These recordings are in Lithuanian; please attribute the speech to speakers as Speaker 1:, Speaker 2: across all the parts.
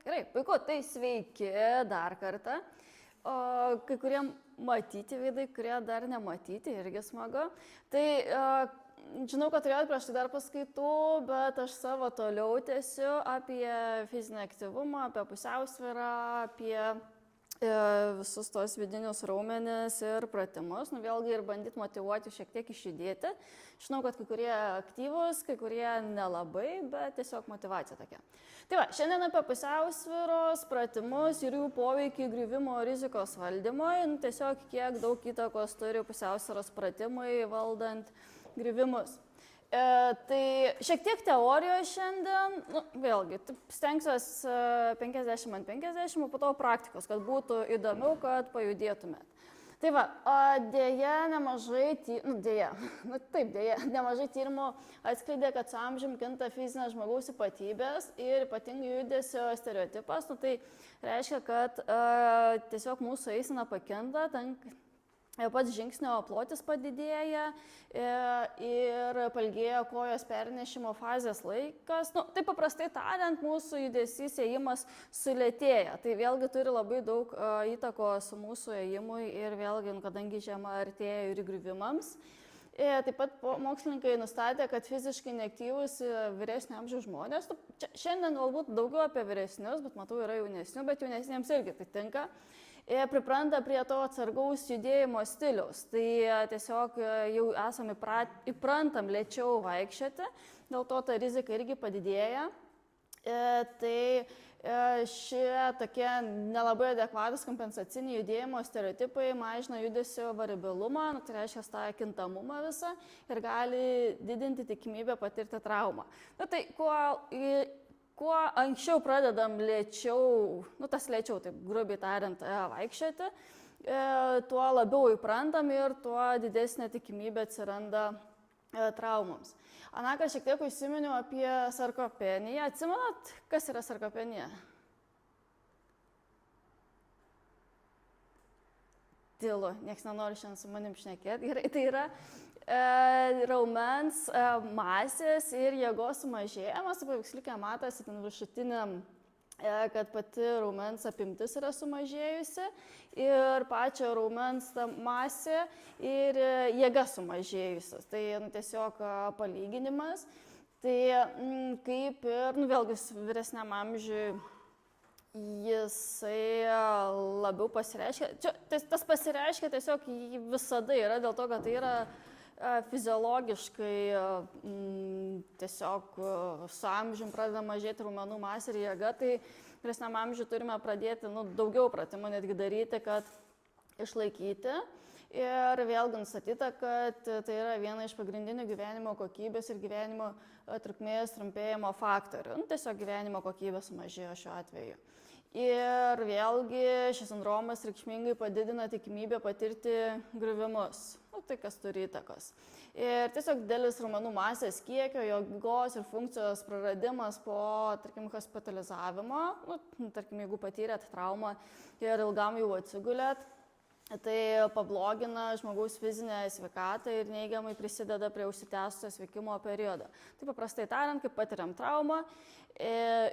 Speaker 1: Gerai, puiku, tai sveiki dar kartą. O kai kurie matyti veidai, kurie dar nematyti, irgi smagu. Tai žinau, kad turėjot prieš tai dar paskaitų, bet aš savo toliau tęsiu apie fizinį aktyvumą, apie pusiausvyrą, apie visus tos vidinius raumenis ir pratimus, vėlgi ir bandyti motyvuoti šiek tiek išjudėti. Žinau, kad kai kurie aktyvus, kai kurie nelabai, bet tiesiog motyvacija tokia. Tai va, šiandien apie pusiausvyros pratimus ir jų poveikį griuvimo rizikos valdymui, tiesiog kiek daug įtakos turi pusiausvyros pratimai valdant griuvimus. Tai šiek tiek teorijos šiandien, vėlgi, stengsiuosi 50 ant 50, o po to praktikos, kad būtų įdomiau, kad pajudėtumėt. Tai va, dėja nemažai tyrimų atskleidė, kad su amžium kinta fizinės žmogaus ypatybės ir ypatingai judesio stereotipas. Tai reiškia, kad tiesiog mūsų eisena pakinta, pats žingsnio plotis padidėja ir palgėja kojos pernešimo fazės laikas. Tai paprastai tariant, mūsų judesys ėjimas sulėtėja. Tai vėlgi turi labai daug įtakos mūsų ėjimui ir vėlgi, kadangi žiema artėja ir griuvimams. Taip pat mokslininkai nustatė, kad fiziškai neaktyvūs vyresnio amžiaus žmonės, šiandien galbūt daugiau apie vyresnius, bet matau yra jaunesnių, bet jaunesniems irgi tai tinka, pripranta prie to atsargaus judėjimo stiliaus. Tai tiesiog jau esame įprantam lėčiau vaikščioti, dėl to ta rizika irgi padidėja. Tai šie tokie nelabai adekvatus kompensaciniai judėjimo stereotipai mažina judesio variabilumą, tai reiškia tą kintamumą visą ir gali didinti tikimybę patirti traumą. Tai kuo anksčiau pradedam lėčiau, tas lėčiau, taip grubiai tariant, vaikščioti, tuo labiau įprantam ir tuo didesnė tikimybė atsiranda traumoms. Anakar šiek tiek užsiminiau apie sarkopeniją. Atsimenat, kas yra sarkopenija? Tylu, nieks nenori šiandien su manim šnekėti. Gerai, tai yra raumens masės ir jėgos sumažėjimas. Paveiksliuke matosi ten viršutiniam, kad pati raumens apimtis yra sumažėjusi ir pačio raumens masė ir jėga sumažėjusios. Tai tiesiog palyginimas. Tai kaip ir, vėlgi, vyresniam amžiui jisai labiau pasireiškia. Tas pasireiškia tiesiog visada yra dėl to, kad tai yra fiziologiškai tiesiog su amžium pradeda mažėti raumenų masė ir jėga, tai vyresniam amžiui turime pradėti daugiau pratimų netgi daryti, kad išlaikyti. Ir vėlgi nustatyta, kad tai yra viena iš pagrindinių gyvenimo kokybės ir gyvenimo trukmės trumpėjimo faktorių. Tiesiog gyvenimo kokybė sumažėjo šiuo atveju. Ir vėlgi šis sindromas reikšmingai padidina tikimybę patirti griuvimus. Tai kas turi įtakos. Ir tiesiog didelis raumenų masės kiekio, jėgos ir funkcijos praradimas po, tarkim, hospitalizavimo, tarkim, jeigu patyrėt traumą ir ilgam jau atsigulėt, tai pablogina žmogaus fizinę sveikatą ir neigiamai prisideda prie užsitęsusio sveikimo periodo. Tai paprastai tariant, kaip patiriam traumą,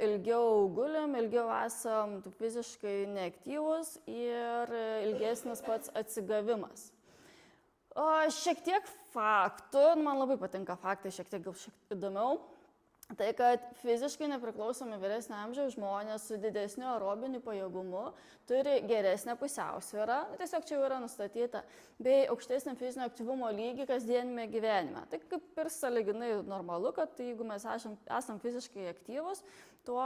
Speaker 1: ilgiau gulim, ilgiau esam fiziškai neaktyvūs ir ilgesnis pats atsigavimas. Šiek tiek faktų, man labai patinka faktai, šiek tiek įdomiau, tai kad fiziškai nepriklausomi vyresnio amžiaus žmonės su didesniu aerobiniu pajėgumu turi geresnę pusiausvyrą, tiesiog čia jau yra nustatyta, bei aukštesnį fizinio aktyvumo lygį kasdienime gyvenime. Tai kaip ir sąlyginai normalu, kad jeigu mes esam fiziškai aktyvus, tuo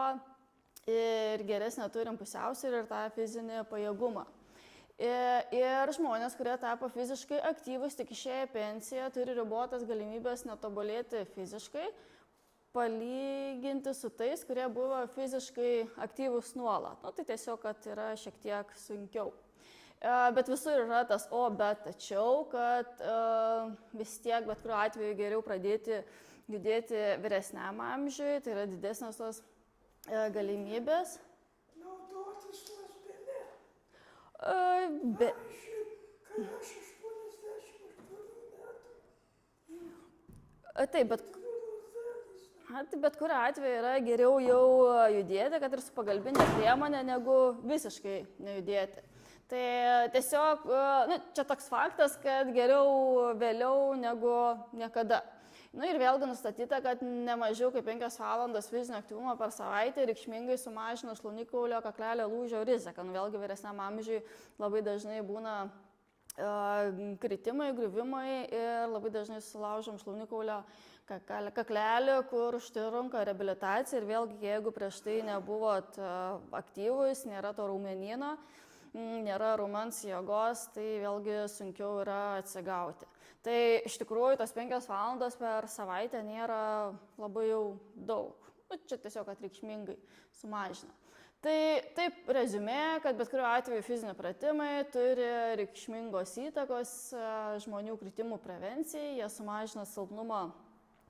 Speaker 1: ir geresnę turim pusiausvyrą ir tą fizinį pajėgumą. Ir žmonės, kurie tapo fiziškai aktyvus, tik išėję pensiją, turi ribotas galimybės netobulėti fiziškai, palyginti su tais, kurie buvo fiziškai aktyvus nuolat. Tai tiesiog, kad yra šiek tiek sunkiau. Bet visur yra tas bet tačiau, kad vis tiek, bet kuriuo atveju geriau pradėti judėti vyresniam amžiui, tai yra didesnės tos galimybės.
Speaker 2: Naudotis lazdelė.
Speaker 1: Pavyzdžiui,
Speaker 2: kai aš 88 metų.
Speaker 1: Taip, bet... Tai bet kuriuo atveju yra geriau jau judėti, kad ir su pagalbinė priemonė, negu visiškai nejudėti. Tai tiesiog, čia toks faktas, kad geriau vėliau negu niekada. Ir vėlgi nustatyta, kad ne mažiau kaip 5 valandos fizinio aktyvumo per savaitę reikšmingai sumažina šlaunikaulio kaklelio lūžio riziką. Vėlgi vyresniam amžiui labai dažnai būna kritimai, griuvimai ir labai dažnai sulaužom šlaunikaulio kaklelį, kur užtrunka reabilitacija ir vėlgi jeigu prieš tai nebuvot aktyvus, nėra to raumenyno, nėra raumens jėgos, tai vėlgi sunkiau yra atsigauti. Tai iš tikrųjų tos 5 valandos per savaitę nėra labai jau daug. Čia tiesiog reikšmingai sumažina. Tai taip reziumė, kad bet kuriuo atveju fiziniai pratimai turi reikšmingos įtakos žmonių kritimų prevencijai, jie sumažina silpnumą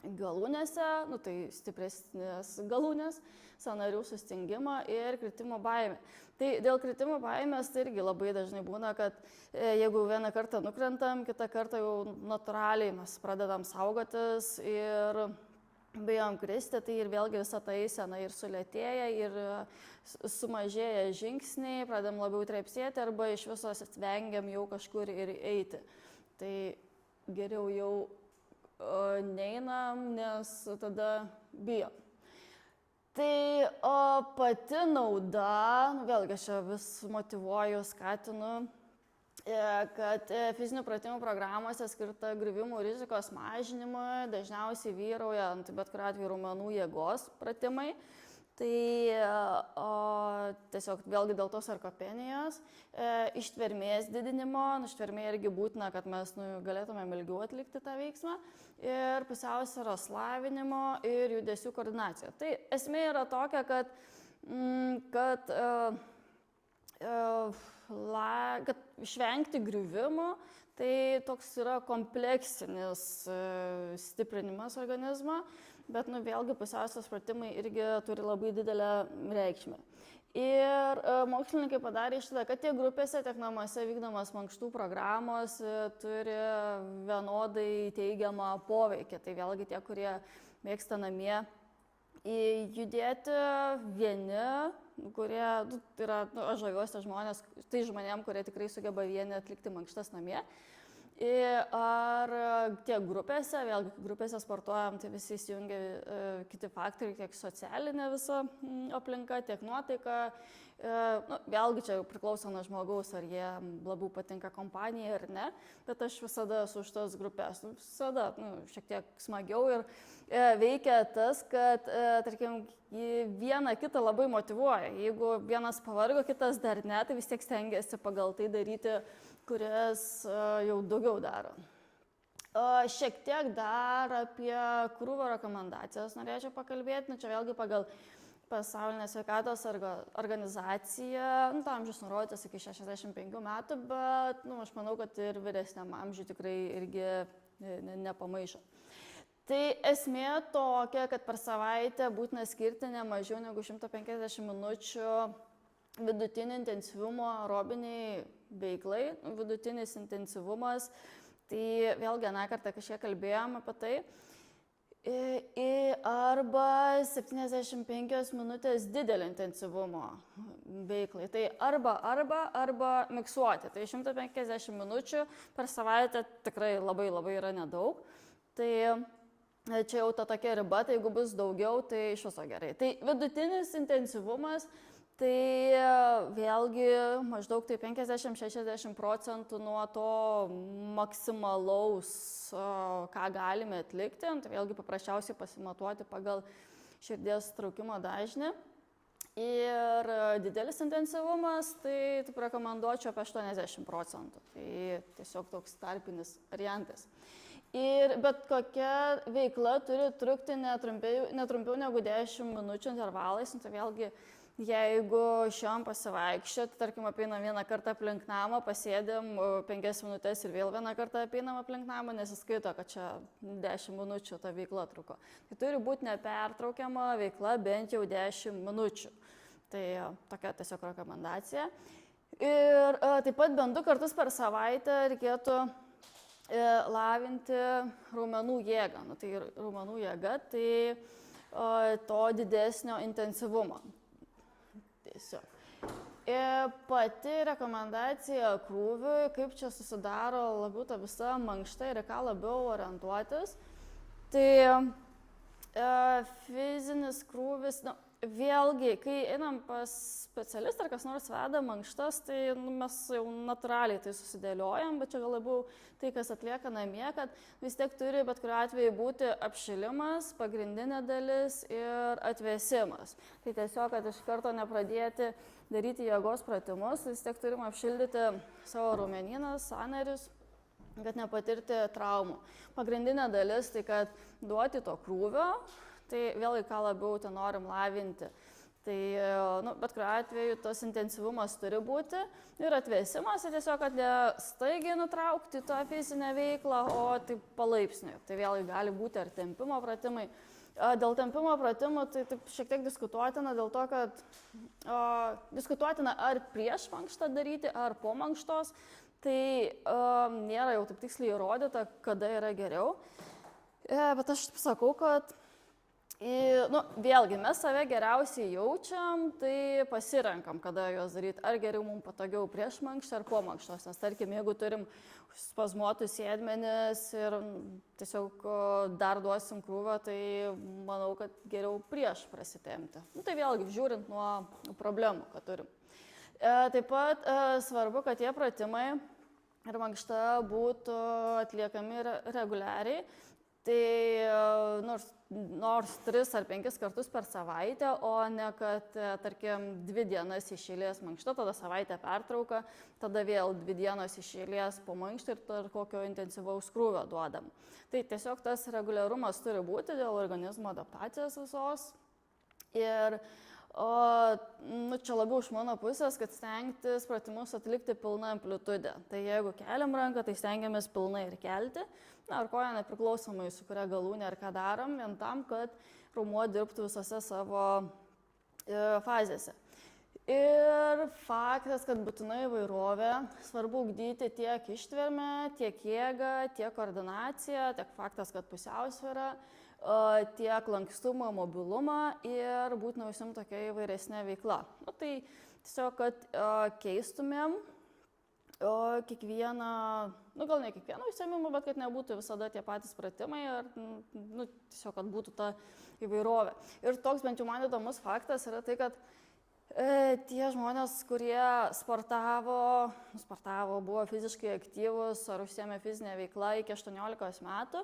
Speaker 1: galūnėse, tai stipresnės galūnės, sąnarių sustingimą ir kritimo baimę. Tai dėl kritimo baimės tai irgi labai dažnai būna, kad jeigu vieną kartą nukrentam, kitą kartą jau natūraliai mes pradedam saugotis ir bijom kristi, tai ir vėlgi visa ta eisena ir sulėtėja, ir sumažėja žingsniai, pradedam labiau trepsėti arba iš viso vengiam jau kažkur ir eiti. Tai geriau jau neinam, nes tada bijom. Tai pati nauda, vėlgi aš vis motyvuoju, skatinu, kad fizinių pratimų programuose skirta griuvimų rizikos mažinimui dažniausiai vyrauja bet kuriuo atveju raumenų jėgos pratimai. Tai tiesiog vėlgi dėl tos sarkopenijos, ištvermės didinimo, ištvermė irgi būtina, kad mes galėtumėm ilgiau atlikti tą veiksmą, ir pusiausvyros lavinimo ir judesių koordinacijos. Tai esmė yra tokia, kad išvengti griuvimų, tai toks yra kompleksinis stiprinimas organizmo, bet vėlgi pusiausvyros pratimai irgi turi labai didelę reikšmę. Ir mokslininkai padarė išvadą, kad tiek grupėse, tiek namuose vykdomas mankštų programos turi vienodai teigiamą poveikį. Tai vėlgi tie, kurie mėgsta namie judėti vieni, kurie yra, aš žaviuosi žmonės, tai žmonėm, kurie tikrai sugeba vieni atlikti mankštas namie. Ar tiek grupėse, vėlgi grupėse sportuojam, tai visi įsijungia kiti faktoriai, tiek socialinė visa aplinka, tiek nuotaika. Vėlgi čia priklauso nuo žmogaus, ar jie labiau patinka kompanijai ar ne, bet aš visada esu už tas grupės, visada šiek tiek smagiau ir veikia tas, kad, tarkim, vieną kitą labai motyvuoja. Jeigu vienas pavargo, kitas dar ne, tai vis tiek stengiasi pagal tai daryti, kuris jau daugiau daro. Šiek tiek dar apie krūvio rekomendacijas norėčiau pakalbėti. Čia vėlgi pagal Pasaulinę sveikatos organizaciją, amžius nurodytas iki 65 metų, bet aš manau, kad ir vyresniam amžiui tikrai irgi nepamaišo. Tai esmė tokia, kad per savaitę būtina skirti ne mažiau negu 150 minučių vidutinio intensyvumo aerobiniai veiklai. Vidutinis intensyvumas, tai vėlgi aną kartą kažkiek kalbėjom apie tai, arba 75 minutės didelio intensyvumo veiklai. Tai arba miksuoti. Tai 150 minučių per savaitę tikrai labai yra nedaug. Tai čia jau ta tokia riba, tai jeigu bus daugiau, tai iš viso gerai. Tai vidutinis intensyvumas, tai vėlgi maždaug tai 50-60% nuo to maksimalaus, ką galime atlikti. Tai vėlgi paprasčiausiai pasimatuoti pagal širdies traukimo dažnį. Ir didelis intensyvumas, tai rekomenduočiau apie 80%. Tai tiesiog toks tarpinis variantas. Bet kokia veikla turi trukti netrumpiau negu 10 minučių intervalais. Tai vėlgi, jeigu šiom pasivaikščioti, tarkim, apeinam vieną kartą aplink namą, pasėdėm 5 minutės ir vėl vieną kartą apeinam aplink namą, nesiskaito, kad čia 10 minučių ta veikla truko. Tai turi būti nepertraukiama veikla bent jau 10 minučių. Tai tokia tiesiog rekomendacija. Ir taip pat bent 2 kartus per savaitę reikėtų lavinti raumenų jėgą. Tai raumenų jėga, tai to didesnio intensyvumo. Tiesiog. Ir pati rekomendacija krūviui, kaip čia susidaro labiau ta visa mankšta ir ką labiau orientuotis. Tai fizinis krūvis, vėlgi, kai einam pas specialistą ar kas nors veda mankštas, tai mes jau natūraliai tai susidėliojam, bet čia gal labiau tai, kas atlieka namie, kad vis tiek turi bet kuriuo atveju būti apšilimas, pagrindinė dalis ir atvėsimas. Tai tiesiog, kad iš karto nepradėti daryti jėgos pratimus, vis tiek turim apšildyti savo raumenyną, sąnarius, kad nepatirti traumų. Pagrindinė dalis, tai kad duoti to krūvio, tai vėlgi ką labiau ten norim lavinti. Tai bet kuriuo atveju tas intensyvumas turi būti ir atvėsimas, tai tiesiog, kad ne staigiai nutraukti tą fizinę veiklą, o taip palaipsniui. Tai vėlgi gali būti ar tempimo pratimai. Dėl tempimo pratimų tai taip šiek tiek diskutuotina, dėl to, kad diskutuotina ar prieš mankštą daryti, ar po mankštos. Tai nėra jau taip tiksliai įrodyta, kada yra geriau. Bet aš sakau, kad vėlgi mes save geriausiai jaučiam, tai pasirenkam, kada juos daryti. Ar geriau mums patogiau prieš mankštą ar po mankštos. Nes tarkim, jeigu turim spazmuotus sėdmenis ir tiesiog dar duosim krūvą, tai manau, kad geriau prieš prasitempti. Tai vėlgi žiūrint nuo problemų, kad turim. Taip pat svarbu, kad tie pratimai ir mankšta būtų atliekami reguliariai. Tai nors 3 ar 5 kartus per savaitę, o ne kad, tarkim, 2 dienas iš eilės mankšta, tada savaitę pertrauka, tada vėl 2 dienos iš eilės po mankštą ir tada kokio intensyvaus krūvio duodam. Tai tiesiog tas reguliarumas turi būti dėl organizmo adaptacijos visos. Ir čia labiau iš mano pusės, kad stengtis pratimus atlikti pilną amplitudę. Tai jeigu keliam ranką, tai stengiamės pilnai ir kelti. Ar koja nepriklausomai, su kuria galūnė ar ką darom, vien tam, kad raumuo dirbtų visose savo fazėse. Ir faktas, kad būtinai įvairovė, svarbu ugdyti tiek ištvermę, tiek jėgą, tiek koordinaciją, tiek faktas, kad pusiausvyrą, tiek lankstumą, mobilumą ir būtina užsiimti tokia įvairesnė veikla. Tai tiesiog, kad keistumėm kiekvieną, gal ne kiekvieną užsiėmimą, bet kad nebūtų visada tie patys pratimai ir tiesiog, kad būtų ta įvairovė. Ir toks bent jau man įdomus faktas yra tai, kad tie žmonės, kurie sportavo, buvo fiziškai aktyvūs ar užsiėmė fizinę veiklą iki 18 metų,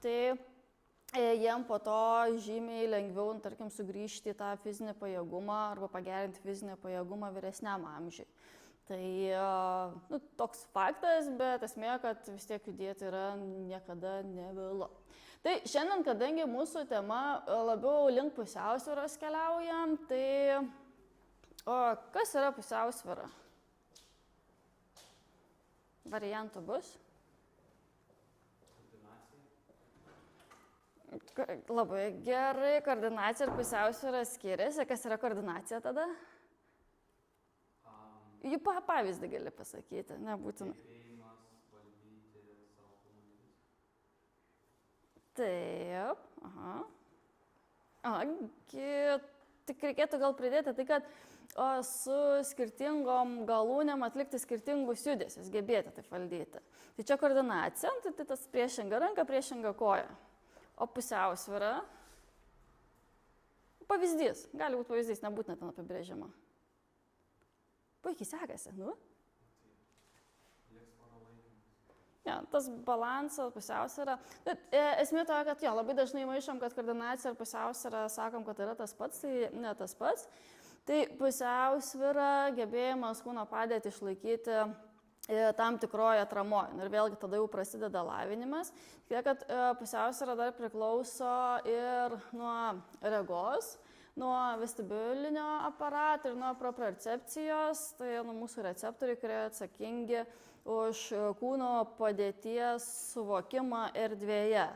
Speaker 1: tai jiem po to žymiai lengviau, tarkim, sugrįžti į tą fizinį pajėgumą arba pagerinti fizinį pajėgumą vyresniam amžiui. Tai toks faktas, bet esmė, kad vis tiek judėti yra niekada nevėlu. Tai šiandien, kadangi mūsų tema labiau link pusiausvyros keliaujam, tai kas yra pusiausvyra? Variantų bus? Labai gerai, koordinacija ir pusiausvyra skiriasi. Kas yra koordinacija tada? Jų pavyzdį gali pasakyti, nebūtinai. Taip, tik reikėtų gal pridėti tai, kad su skirtingom galūnėm atlikti skirtingus judesius, gebėti taip valdyti. Tai čia koordinacija, tai tas priešinga ranka, priešinga koja. O pusiausvyra, pavyzdys, gali būti pavyzdys, nebūtina ten apibrėžimo. Puikiai sekasi, Ja, tas balansas, pusiausvyra. Esmė to, kad labai dažnai maišom, kad koordinacija ir pusiausvyra sakom, kad yra tas pats, tai ne tas pats. Tai pusiausvyra, gebėjimas kūno padėti išlaikyti tam tikroje atramoje. Ir vėlgi tada jau prasideda lavinimas. Tiek, kad pusiausvyra dar priklauso ir nuo regos, nuo vestibulinio aparato ir nuo propriocepcijos, tai mūsų receptoriai, kurie atsakingi už kūno padėties suvokimą erdvėje.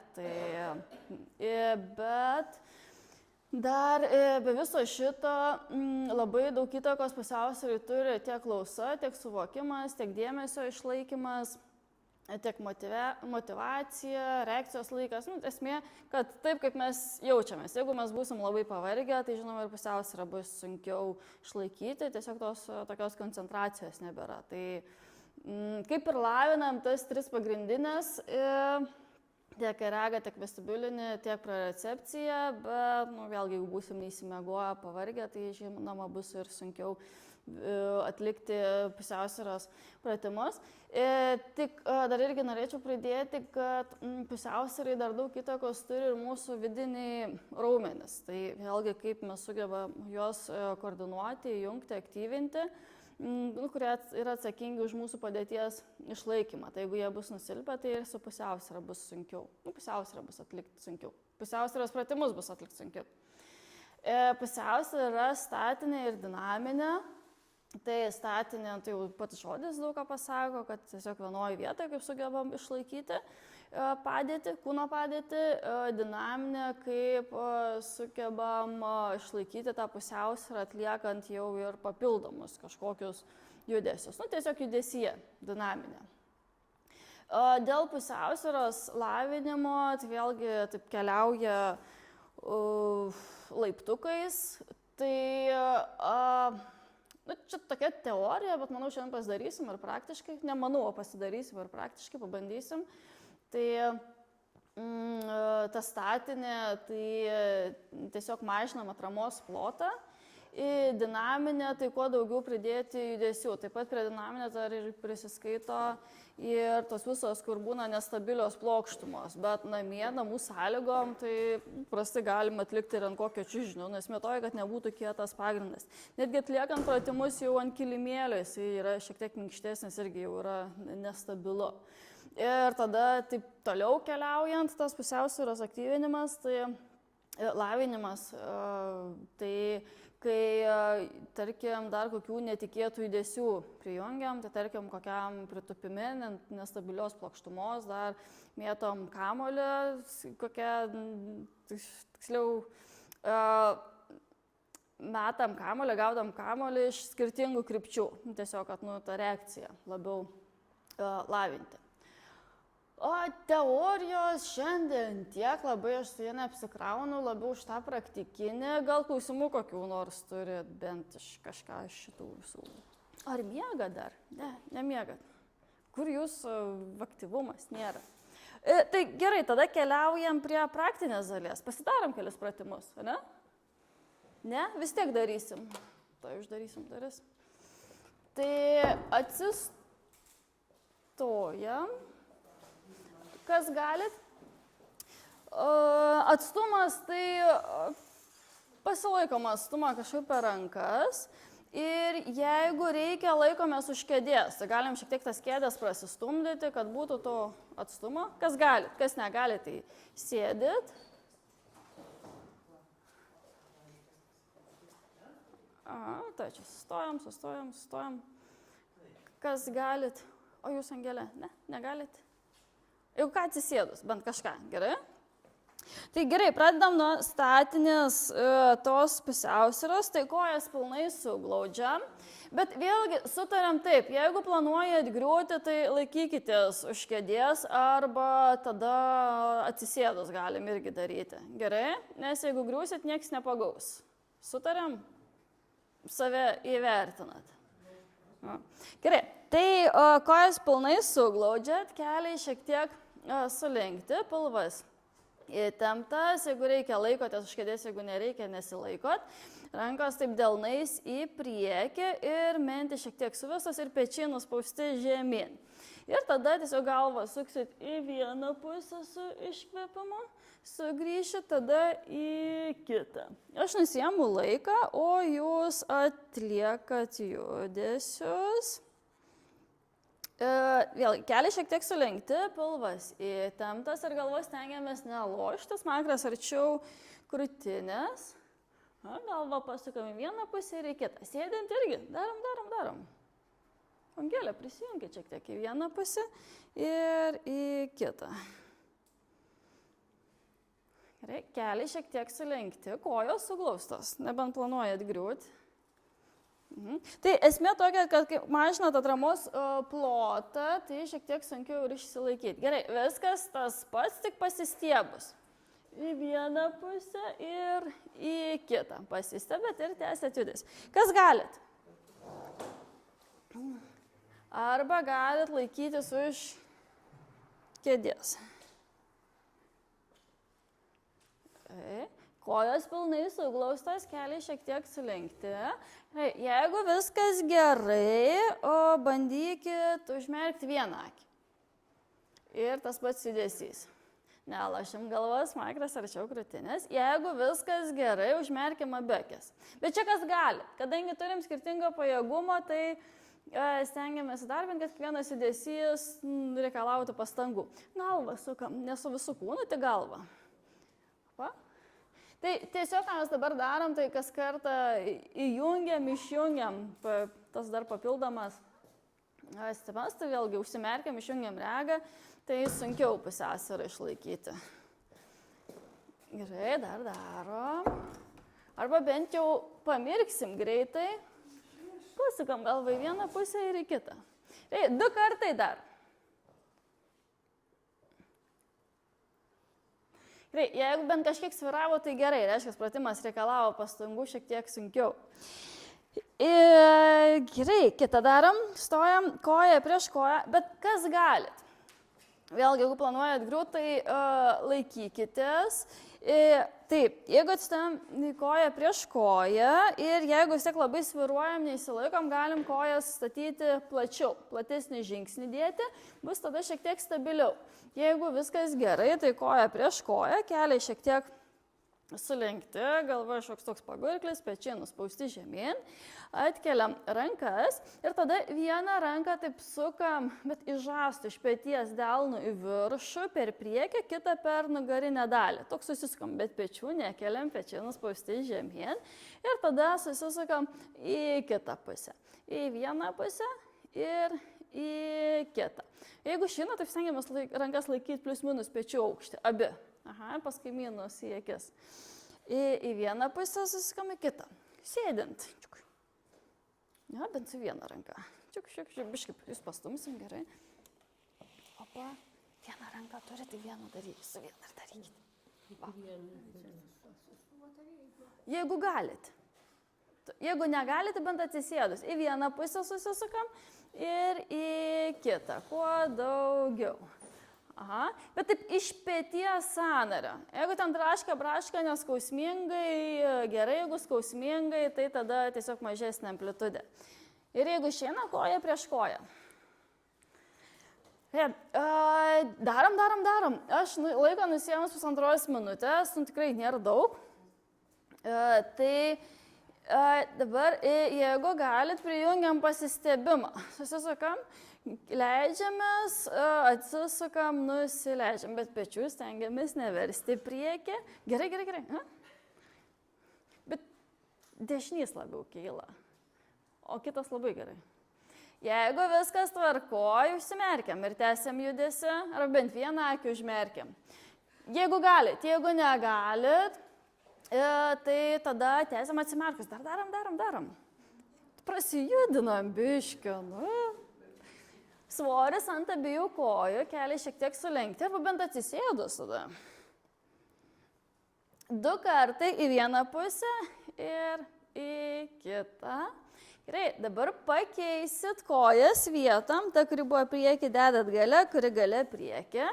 Speaker 1: Bet dar be viso šito labai daug įtakos pusiausvyrai turi tiek klausa, tiek suvokimas, tiek dėmesio išlaikymas. tiek motyvacija, reakcijos laikas. Nu, esmė, kad taip, kaip mes jaučiamės. Jeigu mes būsim labai pavargę, tai žinoma ir pusiausvyrą bus sunkiau išlaikyti, tiesiog tos tokios koncentracijos nebėra. Tai kaip ir lavinam tas 3 pagrindinės, tiek regą, tiek vestibulinį, tiek prorecepciją, bet vėlgi, jeigu būsim neįsimiegoję, pavargę, tai žinoma bus ir sunkiau atlikti pusiausvyros pratimus. Tik dar irgi norėčiau pridėti, kad pusiausvyrai dar daug įtakos turi ir mūsų vidiniai raumenys. Tai vėlgi, kaip mes sugebame juos koordinuoti, jungti, aktyvinti, kurie yra atsakingi už mūsų padėties išlaikymą. Tai jeigu jie bus nusilpę, tai ir su pusiausvyra bus sunkiau. Pusiausvyrą bus atlikti sunkiau. Pusiausvyros pratimus bus atlikti sunkiau. Pusiausvyra yra statinė ir dinaminė. Tai statinė, tai jau pats žodis daug ką pasako, kad tiesiog vienoje vietoje, kaip sugebam išlaikyti padėtį, kūno padėtį, dinaminė, kaip sugebam išlaikyti tą pusiausvyrą, atliekant jau ir papildomus kažkokius judesius. Nu, tiesiog judesyje, dinaminė. Dėl pusiausvyros lavinimo, tai vėlgi taip keliauja laiptukais. Tai čia tokia teorija, bet manau, šiandien pasidarysim ir praktiškai. Nemanau, o pasidarysim ir praktiškai, pabandysim. Tai ta statinė, tai tiesiog mažinam atramos plotą. Dinaminė, tai kuo daugiau pridėti judesių. Taip pat prie dinaminės dar ir prisiskaito ir tos visos, kur būna nestabilios plokštumos. Bet namie, namų sąlygom, tai prastai galima atlikti ir ant kokio čiužinio, nes metoja, kad nebūtų kietas pagrindas. Netgi atliekant pratimus jau ant kilimėlio, jis yra šiek tiek minkštesnis, irgi jau yra nestabilu. Ir tada taip toliau keliaujant, tas pusiausvyros aktyvinimas, tai lavinimas, tai kai, tarkim, dar kokių netikėtų judesių prijungiam, tai tarkim, kokiam pritupime, nestabilios plokštumos, dar mėtom kamuolį, kokią, tiksliau, metam kamuolį, gaudam kamuolį iš skirtingų krypčių, tiesiog, kad ta reakcija labiau lavinti. O teorijos šiandien tiek labai aš su jie neapsikraunu, labiau už tą praktikinį, gal klausimų kokių nors turit, bent iš kažką iš šitų visų. Ar miegat dar? Ne, nemiegat. Kur jūsų aktyvumas nėra? Tai gerai, tada keliaujam prie praktinės dalies. Pasidarom kelius pratimus, ne? Ne? Vis tiek darysim. Tai uždarysim duris. Tai atsistojam. Kas galit? Atstumas, tai pasilaikom atstumą kažkaip per rankas ir jeigu reikia, laikomės už kėdės. Tai galim šiek tiek tas kėdės prasistumdyti, kad būtų to atstumo. Kas galit, kas negalit, tai sėdit. Tai čia sustojam. Kas galit? O jūs, Angelė? Ne, negalit? Jau ką atsisėdus, bent kažką, gerai? Tai gerai, pradedam nuo statinės tos pusiausvyros, tai kojas pilnai suglaudžiam, bet vėlgi sutariam taip, jeigu planuojat griūti, tai laikykitės už kėdės arba tada atsisėdus galim irgi daryti, gerai? Nes jeigu griūsit, nieks nepagaus. Sutariam? Save įvertinat. Gerai, tai kojas pilnai suglaudžiat, keliai šiek tiek sulenkti, pilvas įtemptas, jeigu reikia laikotės už kėdės, jeigu nereikia nesilaikot, rankos taip delnais į priekį ir mentės šiek tiek suvestos ir pečiai nuspausti žemyn. Ir tada tiesiog galvą suksit į vieną pusę su iškvėpimu, sugrįšit tada į kitą. Aš nusiemu laiką, o jūs atliekat judesius. Vėl, keliai šiek tiek sulenkti, pilvas įtemptas ir galvos stengiamės nelošti, smakras arčiau krūtinės. Galvą pasukam į vieną pusę ir į kitą. Sėdint irgi, darom. Angelė, prisijungia šiek tiek į vieną pusę ir į kitą. Gerai, keliai šiek tiek sulenkti, kojos suglaustos, nebent planuojat griūti. Tai esmė tokia, kad kai mažinat atramos plotą, tai šiek tiek sunkiau ir išsilaikyti. Gerai, viskas tas pats, tik pasistiebus. Į vieną pusę ir į kitą. Pasistebėt ir tęsėt judesį. Kas galit? Arba galit laikytis už kėdės. Kojos pilnai suglaustos, keliai šiek tiek sulenkti. Jeigu viskas gerai, bandykit užmerkti vieną akį. Ir tas pats judesys. Nelašim galvos, smakras arčiau krūtinės. Jeigu viskas gerai, užmerkim abi akis. Bet čia kas gali. Kadangi turim skirtingo pajėgumo, tai stengiamės įdarbinti, kad kiekvienas judesys reikalautų pastangų. Galvą sukam, ne su visų kūnu, tik galvą. Va? Tai tiesiog, ką mes dabar darom, tai kas kartą įjungiam, išjungiam, tas dar papildomas stimas, tai vėlgi užsimerkiam, išjungiam regą, tai sunkiau pusiausvyrą išlaikyti. Gerai, dar darom. Arba bent jau pamirksim greitai, pasukam galvą į vieną pusę ir į kitą. Tai 2 kartai dar. Gerai, jeigu bent kažkiek sviravo, tai gerai, reiškia, pratimas reikalavo pastangų šiek tiek sunkiau. Gerai, kitą darom, stojam koją prieš koją, bet kas galit? Vėlgi, jeigu planuojat griūt, tai laikykitės. Taip, jeigu atstojam koją prieš koją ir jeigu vis tiek labai sviruojam, neįsilaikom, galim kojas statyti plačiau, platesnį žingsnį dėti, bus tada šiek tiek stabiliau. Jeigu viskas gerai, tai koja prieš koją, keliai šiek tiek sulenkti, galva šioks toks pagurklis, pečiai nuspausti žemyn, atkeliam rankas ir tada vieną ranką taip sukam, bet į žastų, iš peties delnų į viršų, per priekį, kitą per nugarinę dalį. Toks susisukam, bet pečių nekeliam, pečiai nuspausti žemyn ir tada susisukam į kitą pusę. Į vieną pusę ir į kitą. Jeigu šina, taip stengiamės rankas laikyti plius minus pečių aukštį, abi. Aha, paskui minus į akis. Į vieną pusę susukam į kitą. Sėdint. Ja, bent su vieną ranką. Biškai, jūs pastumsim, gerai. Opa, vieną ranką turite, vieną darykite, su vieną ir darykite. Jeigu galit. Jeigu negalite, bent atsisėdus. Į vieną pusę susisukam ir į kitą. Kuo daugiau. Aha, bet taip iš peties sąnario. Jeigu ten braška neskausmingai, gerai, jeigu skausmingai, tai tada tiesiog mažesnė amplitudė. Ir jeigu išeina koja prieš koją. Darom. Aš laiką nusėmus 2 minutės, tikrai nėra daug. Dabar, jeigu galit, prijungiam pasistebimą. Susisukam. Leidžiamės, atsisukam, nusileidžiam, bet pečių stengiamės neversti priekį. Gerai. Bet dešinys labiau kyla, o kitas labai gerai. Jeigu viskas tvarkoja, užsimerkiam ir tęsiam judesį, ar bent vieną akį užmerkiam. Jeigu galit, jeigu negalit, tai tada tęsiam atsimerkus. Dar darom. Prasijudinam biškį, Svoris ant abiejų kojų, keliai šiek tiek sulenkti, arba bent atsisėdus tada. 2 kartai į vieną pusę ir į kitą. Gerai, dabar pakeisit kojas vietom, ta, kuri buvo prieki, dedat gale, kuri gale prieki.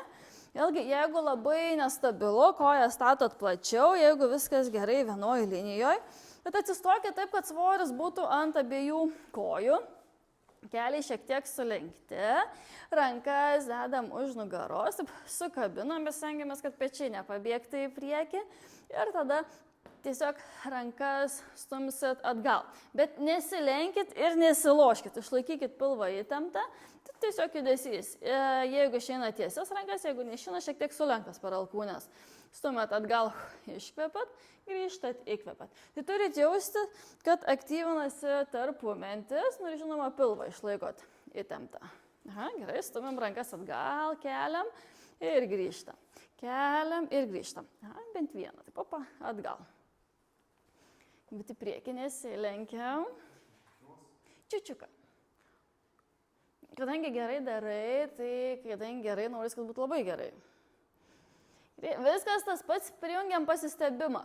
Speaker 1: Vėlgi, jeigu labai nestabilu, kojas statot plačiau, jeigu viskas gerai vienoj linijoje, bet atsistokit taip, kad svoris būtų ant abiejų kojų. Keliai šiek tiek sulenkti, rankas dedam už nugaros, sukabinam, bet stengiamės, kad pečiai nepabėgtų į priekį ir tada tiesiog rankas stumsit atgal. Bet nesilenkit ir nesiloškit, išlaikykit pilvą įtemptą, tai tiesiog judesys. Jeigu išeina tiesias rankas, jeigu neišeina, šiek tiek sulenkas per alkūnes. Stumiat atgal, iškvepat, grįžtat, įkvepat. Tai turit jausti, kad aktyvinasi tarpumentis, ir žinoma, pilvą išlaikot įtemptą. Aha, gerai, stumiam rankas atgal, keliam ir grįžtam. Keliam ir grįžtam. Aha, bent vieną, taip, opa, atgal. Bet į priekį nesilenkiam. čiučiuką. Kadangi gerai darai, tai kadangi gerai noris, kad būtų labai gerai. Viskas tas pats, prijungiam pasistebimą.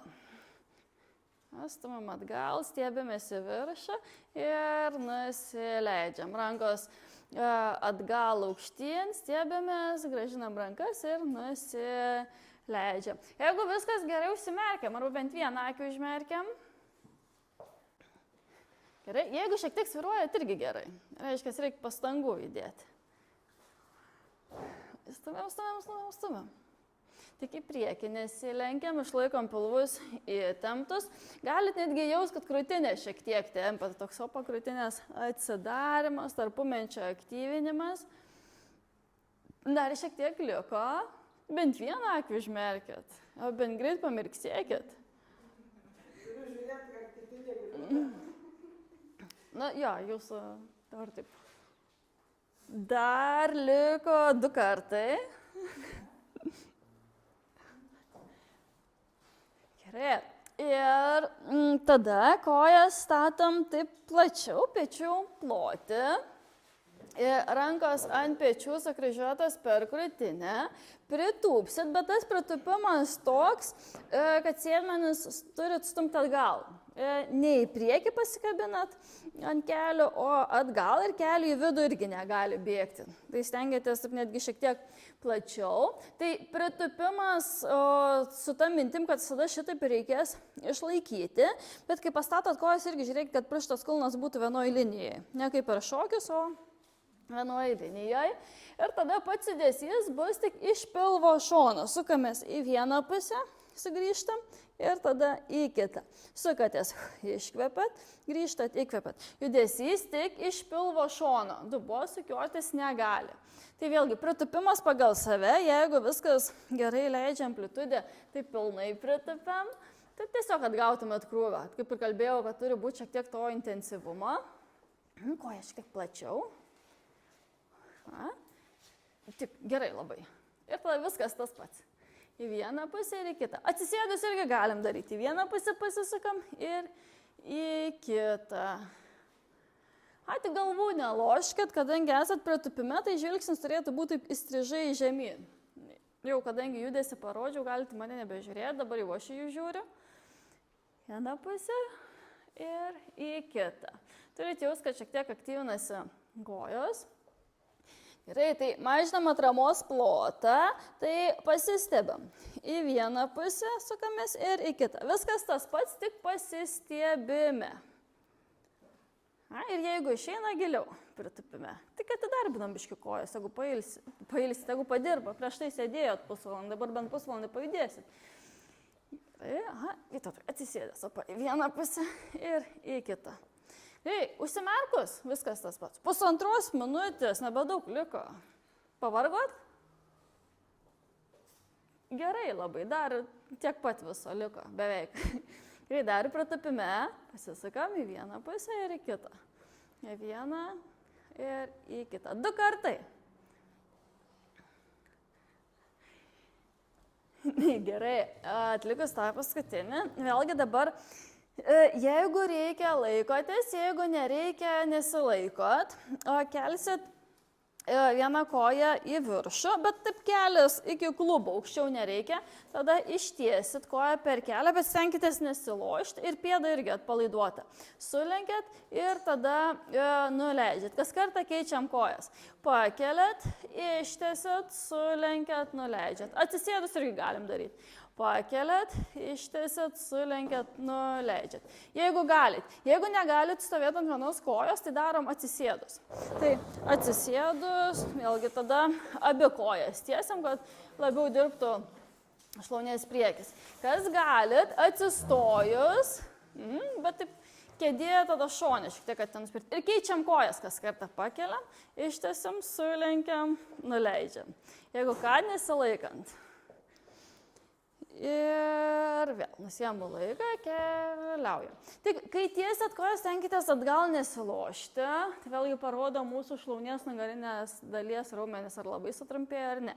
Speaker 1: Stumam atgal, stiebėmės į viršų ir nusileidžiam. Rankos atgal aukštyn, stiebėmės, gražinam rankas ir nusileidžiam. Jeigu viskas gerai, užsimerkiam, arba bent vieną akį užmerkiam. Gerai, jeigu šiek tiek sviruojat, irgi gerai. Reiškia, reikia pastangų įdėti. Stumiam. Tik į priekį nesilenkiam, išlaikom pilvus įtemptus. Galit netgi jaust, kad krūtinė šiek tiek tempia, toks krūtinės atsidarimas, tarpumenčio aktyvinimas. Dar šiek tiek liko, bent vieną akį užmerkit, o bent greit pamirksėkit.
Speaker 2: Turiu žiūrėti, kad kiti negrįžta.
Speaker 1: Na, jo, jūsų dabar taip. Dar liko 2 kartai. Gerai. Ir tada kojas statom taip plačiau, pečių ploti. Rankos ant pečių sukryžiuotos per krūtinę. Pritūpsit, bet tas pritūpimas toks, kad sėdmenis turit stumti atgal. Ne į priekį pasikabinat ant kelių, o atgal ir kelių į vidų irgi negali bėgti. Tai stengiatės netgi šiek tiek plačiau. Tai pritūpimas su ta mintim, kad visada šitaip reikės išlaikyti, bet kai pastatot kojas irgi žiūrėkit, kad pirštas kulnas būtų vienoje linijoje. Ne kaip per šokius, o vienoje linijoje. Ir tada pats judesys bus tik iš pilvo šono. Sukamės į vieną pusę, sugrįžtam ir tada į kitą. Sukatės, iškvepat, grįžtat, įkvepat. Judesys tik iš pilvo šono. Dubuo sukiotis negali. Tai vėlgi, pritūpimas pagal save, jeigu viskas gerai leidžia amplitudę, tai pilnai pritūpiam, tai tiesiog atgautumėt krūvą. Kaip ir kalbėjau, kad turi būti šiek tiek to intensyvumo. Koja šiek tiek plačiau. Taip, gerai labai. Ir tada viskas tas pats. Į vieną pusę ir į kitą. Atsisėdus irgi galim daryti. Į vieną pusę pasisukam ir į kitą. Tik galvų neloškit, kadangi esat pritūpime, tai žvilgsnis turėtų būti įstrižai žemyn. Jau kadangi judesi parodžiau, galite mane nebežiūrėti, dabar jau aš jų žiūriu. Vieną pusę ir į kitą. Turite jaust, kad šiek tiek aktyvinasi kojos. Gerai, tai mažinam atramos plotą, tai pasistebam. Į vieną pusę sukamės ir į kitą. Viskas tas pats, tik pasistebime. Ir jeigu išeina giliau, pritūpime, tik atidarbinam biškį kojas, jeigu pailsit, jeigu padirba, prieš tai sėdėjot pusvalandį, dabar bent pusvalandį pajudėsit. Atsisėdęs, į vieną pusę ir į kitą. Užsimerkus, viskas tas pats. 1,5 minutės, nebedaug liko. Pavargot? Gerai labai, dar tiek pat viso liko, beveik. Gerai, dar pritūpime, pasisukam į vieną pusę ir į kitą. Į vieną ir į kitą. 2 kartai. Gerai, atlikus tą paskutinį, vėlgi dabar jeigu reikia, laikotės, jeigu nereikia, nesilaikot, kelsit vieną koją į viršų, bet taip kelias iki klubo, aukščiau nereikia, tada ištiesit koją per kelią, bet stenkitės nesilošti ir pėdą irgi atpalaiduota. Sulenkėt ir tada nuleidžiat. Kas kartą keičiam kojas. Pakeliat, ištiesit, sulenkėt, nuleidžiat. Atsisėdus irgi galim daryti. Pakeliat, ištiesit, sulenkėt, nuleidžiat. Jeigu galit. Jeigu negalit stovėti ant vienos kojos, tai darom atsisėdus. Tai atsisėdus, vėlgi tada abi kojas tiesiam, kad labiau dirbtų šlaunies priekis. Kas galit, atsistojus, bet taip kėdė tada šonė šiek tiek, kad ten spirti. Ir keičiam kojas, kas kartą pakeliam, ištiesiam, sulenkiam, nuleidžiam. Jeigu ką, nesilaikant. Ir vėl nusiemu laiką, keliaujam. Tik kai tiesiat kojas, stenkitės atgal nesilošti. Tai vėlgi parodo mūsų šlaunies nugarinės dalies raumenis, ar labai sutrumpėja ar ne.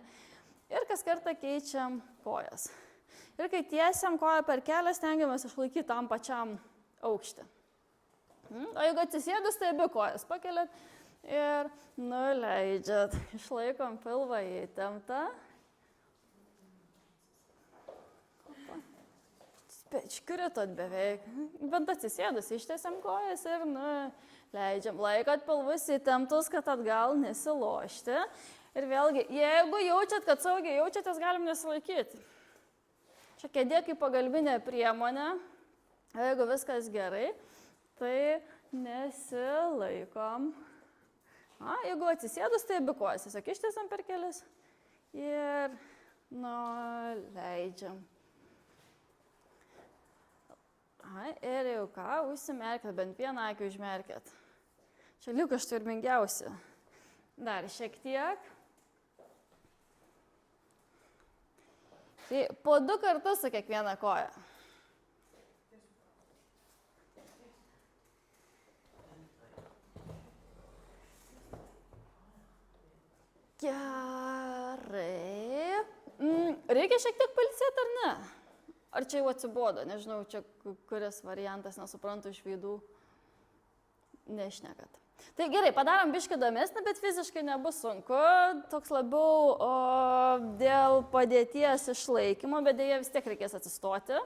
Speaker 1: Ir kas kartą keičiam kojas. Ir kai tiesiam koją per kelią, stengiamės išlaikyti tam pačiam aukštį. O jeigu atsisėdus, tai abi kojas pakeliat ir nuleidžiat. Išlaikom pilvą įtemptą. Pečiukritot beveik. Bent atsisėdus, ištiesiam kojas ir nuleidžiam. Laikot pilvus įtemptus, kad atgal nesilošti. Ir vėlgi, jeigu jaučiat, kad saugiai jaučiatės, galim nesilaikyti. Čia kėdė kaip pagalbinė priemonė. Jeigu viskas gerai, tai nesilaikom. Jeigu atsisėdus, tai abi kojas. Tiesiog ištiesiam per kelis ir nuleidžiam. Ir jau ką, užsimerkit, bent vieną akį užmerkit. Čia liko ištvermingiausi. Dar šiek tiek. Tai po 2 kartus su kiekviena koja. Gerai. Reikia šiek tiek pailsėti ar ne? Ar čia jau atsibodo? Nežinau, čia kuris variantas, nesuprantu iš veidų. Nešnekat. Tai gerai, padarom biškį įdomesnį, bet fiziškai nebus sunku. Toks labiau dėl padėties išlaikymo, bet dėja vis tiek reikės atsistoti.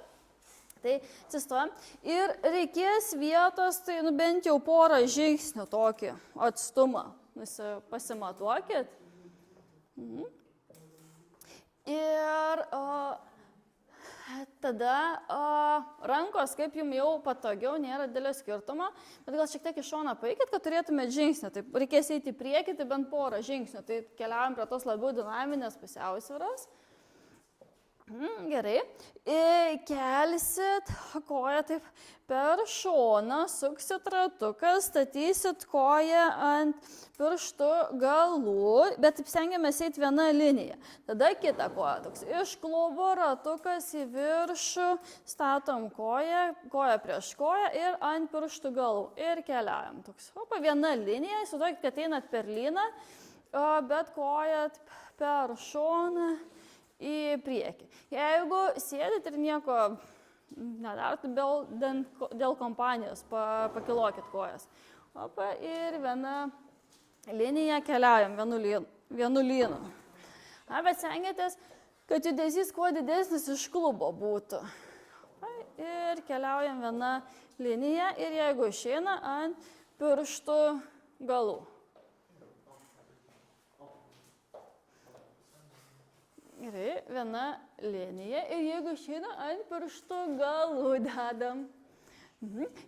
Speaker 1: Tai atsistojam. Ir reikės vietos, tai bent jau porą žingsnių tokį atstumą. Pasimatuokit. Ir tada rankos, kaip jums jau patogiau, nėra didelio skirtumo, bet gal šiek tiek iš šono paeikit, kad turėtumėt žingsnį. Tai reikės eiti į priekį, tai bent porą žingsnių. Tai keliaujam prie tos labiau dinaminės pusiausvyros. Gerai. Kelsit koją taip per šoną, suksit ratuką, statysit koją ant pirštų galų, bet taip stengiamės eiti vieną liniją. Tada kitą koją. Toks iš klubo ratukas į viršų, statom koją prieš koją ir ant pirštų galų. Ir keliaujam. Toks, viena linija, įsivaizduokit, kad einat per lyną, bet koją per šoną į priekį. Jeigu sėdit ir nieko nedarot, dėl kompanijos pakilokit kojas. Ir viena linija keliaujam vienu lynu. Bet stengiatės, kad judesys kuo didesnis iš klubo būtų. Ir keliaujam viena linija ir jeigu išeina ant pirštų galų. Gerai, viena linija ir jeigu išeina ant pirštų galų dedam.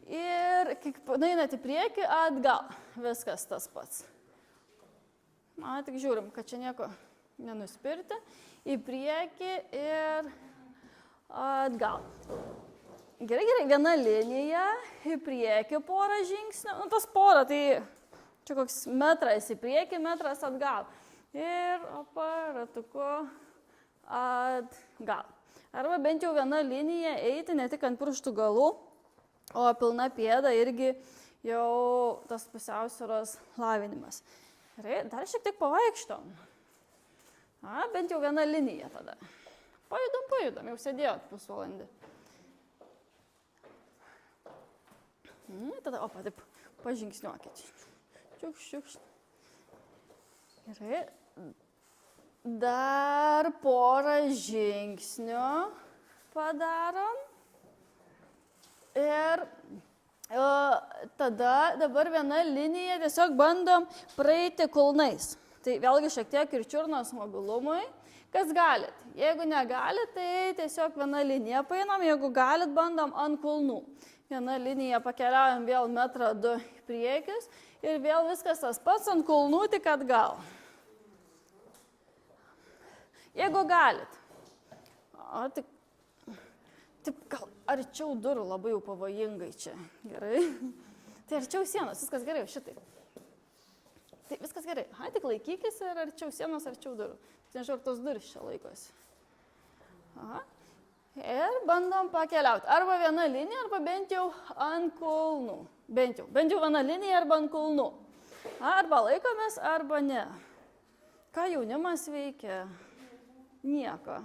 Speaker 1: Ir kai einat į priekį, atgal. Viskas tas pats. Tik žiūrim, kad čia nieko nenuspirti. Į priekį ir atgal. Gerai, viena linija, į priekį porą žingsnių. Tas porą, tai čia koks metras į priekį, metras atgal. Ir ratuku atgal. Arba bent jau viena linija eiti, ne tik ant pirštų galų, o pilna pėda irgi jau tas pusiausvyros lavinimas. Gerai, dar šiek tiek pavaikštom. Bent jau viena linija tada. Pajudam, jau sėdėjot pusvalandį. Tada, taip, pažingsniuokit. Čiukšt. Gerai. Dar porą žingsnių padarom. Ir tada dabar viena linija tiesiog bandom praeiti kulnais. Tai vėlgi šiek tiek ir čiurnos mobilumui. Kas galit? Jeigu negalit, tai tiesiog viena linija paeinam. Jeigu galit, bandom ant kulnų. Viena linija pakeliaujam vėl 1-2 metrų į priekis. Ir vėl viskas tas pats ant kulnų, tik atgal. Jeigu galit, taip gal arčiau durų labai jau pavojingai čia, gerai? Tai arčiau sienos, viskas gerai, šitaip. Tai viskas gerai, tik laikykis ir arčiau sienos, arčiau durų. Nežinau, ar tos durys čia laikosi. Ir bandom pakeliauti. Arba viena linija, arba bent jau ant kulnų. Bent jau viena linija arba ant kulnų. Arba laikomės, arba ne. Ką jaunimas veikia? Nieko.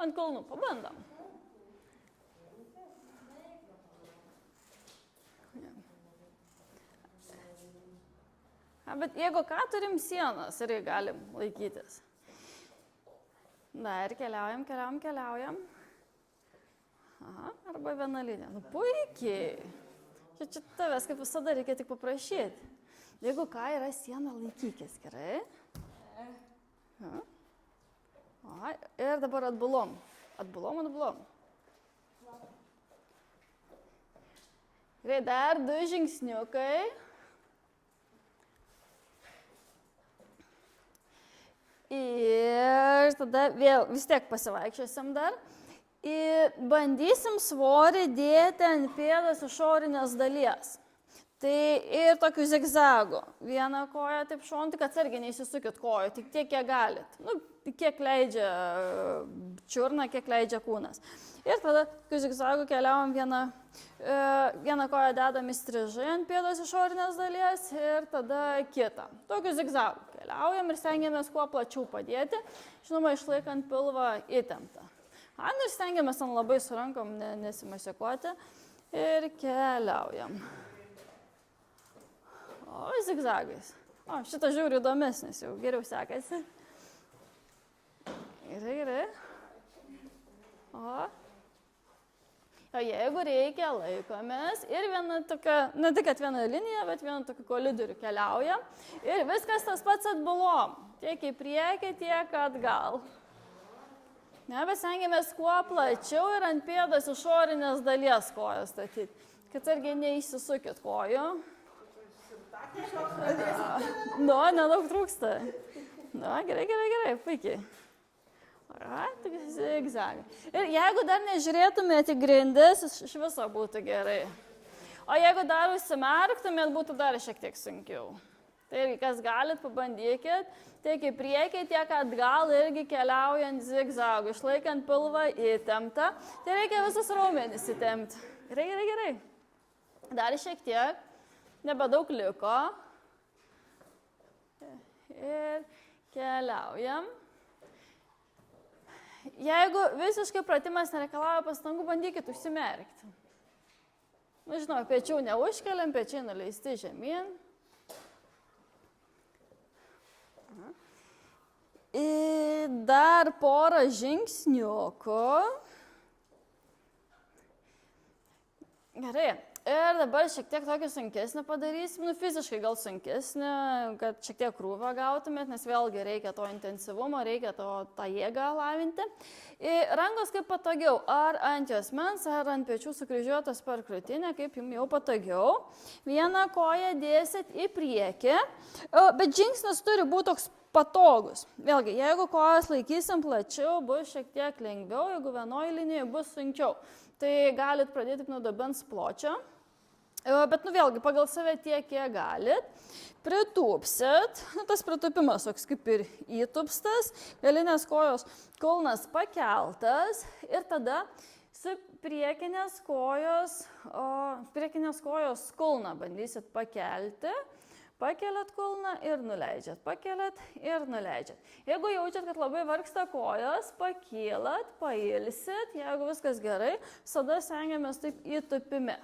Speaker 1: Ant kulnų pabandom. Bet jeigu ką, turim sienas ir galim laikytis. Dar keliaujam. Aha, arba viena linija. Nu, puikiai. Čia tavęs kaip visada reikia tik paprašyti. Jeigu ką, yra siena, laikykis, gerai? O, ir dabar atbulom. Atbulom. Gerai, dar 2 žingsniukai. Ir tada vėl vis tiek pasivaikščiosim dar. Ir bandysim svorį dėti ant pėdos išorinės dalies. Tai ir tokių zigzagų. Vieną koją taip šon, tik atsargiai neįsisukit kojų, tik tiek, kiek galit. Nu, kiek leidžia čiurna, kiek leidžia kūnas. Ir tada tokių zigzagų keliavom vieną koją dedam įstrižai ant pėdos išorinės dalies ir tada kitą. Tokių zigzagų keliaujam ir stengiamės kuo plačiau padėti, žinoma, išlaikant pilvą įtemptą. Ir stengiamės ant labai su rankom nesimasikuoti ir keliaujam. O, zigzagais. O, šitas žiūri įdomesnis, jau geriau sekasi. Gerai. O, jeigu reikia, laikomės ir viena tokia, ne tik kad viena linija, bet viena tokia kolidorių keliauja. Ir viskas tas pats atbulom. Tiek į priekį, tiek atgal. Bet stengiamės kuo plačiau ir ant pėdos išorinės dalies kojas statyti. Kad argi neįsisukit kojų. Nedaug trūksta. Gerai, puikiai. Tik zigzagai. Ir jeigu dar nežiūrėtumėte grindis, iš viso būtų gerai. O jeigu dar užsimerktumėt, būtų dar šiek tiek sunkiau. Tai irgi, kas galit, pabandykit. Tiek į priekį, tiek atgal irgi keliaujant zigzagų, išlaikant pilvą įtemptą. Tai reikia visus raumenis įtempti. Gerai. Dar šiek tiek. Nebedaug liko. Ir keliaujam. Jeigu visiškai pratimas nereikalauja pastangų, bandykit užsimerkti. Žinau, pečių neužkeliam, pečiai nuleisti žemyn. Ir dar porą žingsniukų. Gerai. Ir dabar šiek tiek tokį sunkesnį padarysim, fiziškai gal sunkesnį, kad šiek tiek krūvio gautumėt, nes vėlgi reikia to intensyvumo, reikia tą jėgą lavinti. Ir rankos kaip patogiau, ar ant juosmens, ar ant pečių sukryžiuotos per krūtinę, kaip jums jau patogiau. Vieną koją dėsit į priekį, bet žingsnis turi būti toks patogus. Vėlgi, jeigu kojas laikysim plačiau, bus šiek tiek lengviau, jeigu vienoje linijoje bus sunkiau. Tai galit pradėti nuo dubens pločio, bet vėlgi pagal save tiek, kiek galit. Pritūpsit, tas pritūpimas toks kaip ir įtūpstas, galinės kojos kulnas pakeltas ir tada su priekinės kojos kulną bandysit pakelti. Pakeliat kulną ir nuleidžiat, pakeliat ir nuleidžiat. Jeigu jaučiat, kad labai vargsta kojos, pakylat, pailsit, jeigu viskas gerai, visada stengiamės taip įtupimi.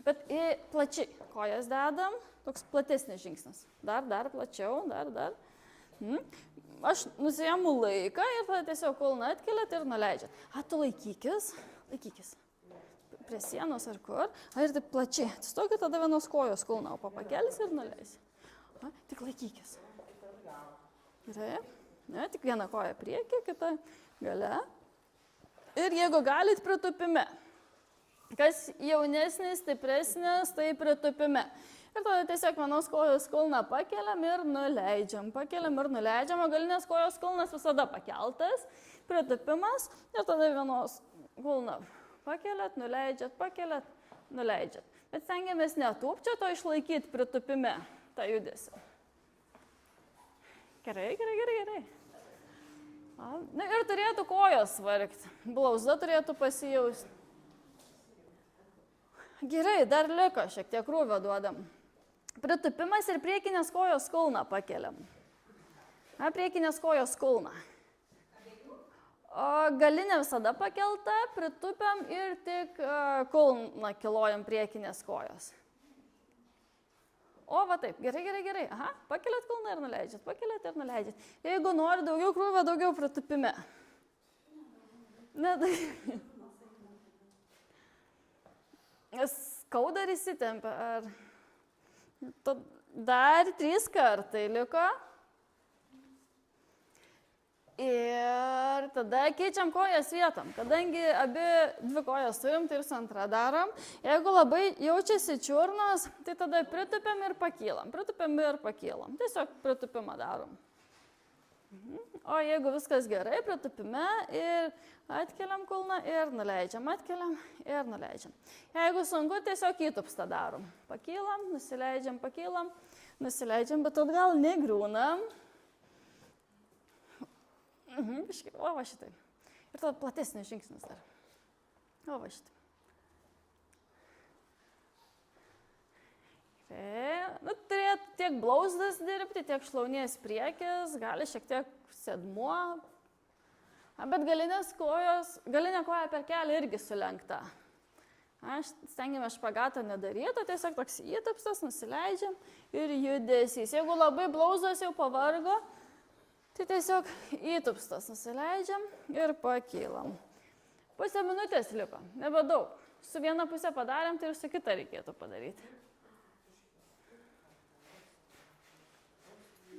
Speaker 1: Bet plačiai kojas dedam, toks platesnis žingsnis. Dar plačiau, dar. Aš nusiimu laiką ir tada tiesiog kulną atkeliat ir nuleidžiat. Tu laikykis. Prie sienos ar kur, ir taip plačiai. Atsistokit tada vienos kojos kulną, o pakelis ir nuleisi. Tik laikykis. Gerai. Tik vieną koją priekį, kitą gale. Ir jeigu galit, pritupime. Kas jaunesnis, stipresnis, tai pritupime. Ir tada tiesiog vienos kojos kulną pakeliam ir nuleidžiam. O galinės kojos kulnas visada pakeltas. Pritupimas ir tada vienos kulną. Pakeliat, nuleidžiat. Bet stengiamės netūpčiat, o išlaikyti pritupime tą judesį. Gerai. Ir turėtų kojos vargti. Blauza turėtų pasijausti. Gerai, dar liko, šiek tiek krūvio duodam. Pritupimas ir priekinės kojos kulną pakeliam. Priekinės kojos kulną. Galinė visada pakelta, pritupiam ir tik kulną kilojam priekinės kojos. O, va taip, gerai. Aha, pakeliat kulną ir nuleidžiat. Jeigu nori daugiau krūvio, daugiau pritupime. Ne, tai... Skauda ir įsitempia. Dar 3 kartai liko. Ir tada keičiam kojas vietom. Kadangi abi 2 kojas turim, tai ir su antra darom. Jeigu labai jaučiasi čiurnos, tai tada pritupiam ir pakylam. Tiesiog pritupimą darom. O jeigu viskas gerai, pritupime ir atkeliam kulną ir nuleidžiam, atkeliam ir nuleidžiam. Jeigu sunku, tiesiog įtupstą darom. Pakylam, nusileidžiam, bet atgal negriūnam. O, va šitai. Ir tada platesnis žingsnis dar. O, va šitai. Turėtų tiek blauzdas dirbti, tiek šlaunies priekis, gali šiek tiek sėdmuo. Bet galinė koja per kelią irgi sulenkta. Stengiame špagatą nedaryti, tiesiog toks įtupstas, nusileidžiam ir judesys. Jeigu labai blauzdas jau pavargo, tai tiesiog įtupstas, nusileidžiam ir pakylam. Pusę minutės liko, nebedaug. Su viena pusė padarėm, tai ir su kita reikėtų padaryti.